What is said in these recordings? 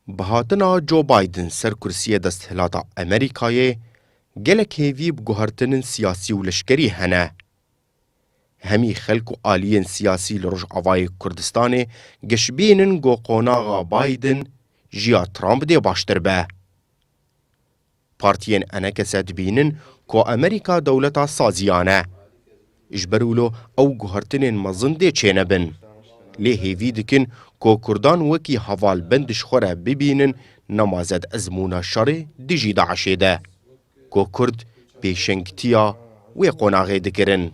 بهاتنا جو بايدن سر کرسیه دستهلاتا امریکایê gelek hêvî bi guhertinên siyasî û leşkerî hene. Hemî xelk û aliyên siyasî li Rojavayê Kurdistanê gişbînin got qonaxa Biden jiya Trump dê baştir be. Partiyên enekese dibînin ku Amerîka dewleta saziyan e. Ji ber wilo ew guhertinên mezin dê çênebin. Lê hêvî dikin ku Kurdan wekî hevalbend ji xwe re bibînin nema zed ezmûna şerê dijî Daişê de. Ku Kurd pêşengitiya wê qonaxê dikirin.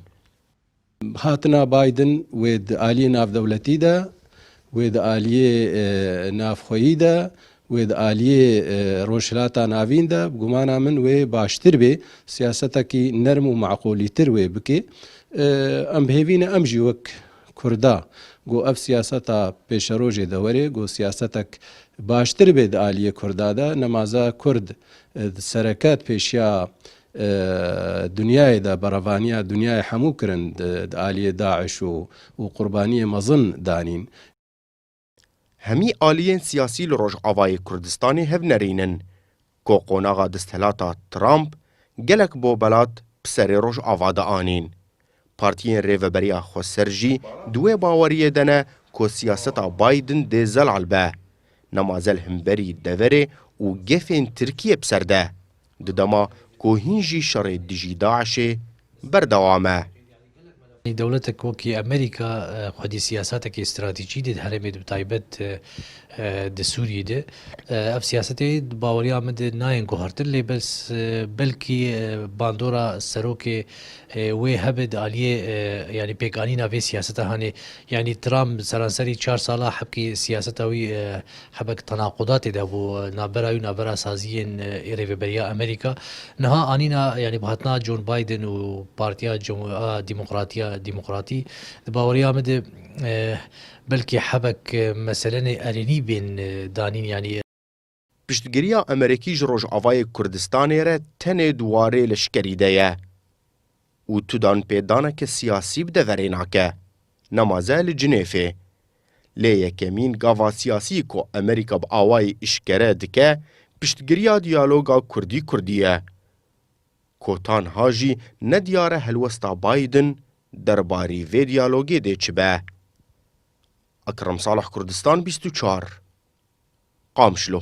هاتنا بايدن ويد آلية ناف دولتي دا ويد آلية ناف خويي دا ويد آلية روشلاتا نافين دا بقمانا من وي باشتر بي سياستك نرم ومعقولي تر وي بكي ام بهيفين امجي وك كردا قو اف سياستا بيشروجي دوري قو سياستك باشتر بي دا آلية كردا دا نمازا كرد سركات بيشيا دنیای دا بەڕەوانیا دنیای هەموو کرن ئالیە داعش و قوربانیە مەزن دانین. هەمی ئالیên siyasî li Rojavayê Kurdistanê hevnerînin. Ku qonaxa desthelata Trump gelek bo belat bi serê Rojava de anîn. Partiyên Rêveberiya Xweser jî duwê baweriyê de ne ku siyaseta Biden dê zelal be. Nema zel hemberî deverê û gefên Tirkiye bi ser de. Di dema ku hîn jî şerê dijî Daişê berdewam e. دولتك وكي أمريكا خدي سياساتك استراتيجية دي هرمي بتايبت دي سوريا دي اف سياساتي باوريا مد ناين قهرت اللي بس بلكي باندورا سروكي وي هبد عليه يعني بيقانينا في سياستها هاني يعني ترامب سرانسري 4 ساله حبكي سياساتوي حبك تناقضات ده ابو نابراوي نابرا سازيين ريفبريا امريكا نها انينا يعني بهاتنا جون بايدن وبارتيا ديمقراطي باوريا مد بلكي حبك مثلا اريني بين دانين يعني پشتگiriya Amerîkî ji Rojavayê Kurdistanê re tenê duwarê leşkerî de ye. û tudan pêdaneke siyasî bi deverê nake. Nemaze li Cinêfê. Lê yekemîn gava siyasî ku Amerîka bi awayî îşkere dike, piştgiriya diyaloga Kurdî-Kurdî ye. Kotanha jî nediyar e helwesta Biden derbarî vê diyalogê dê çi be. Ekrem Salih Kurdistan 24 Qamşlo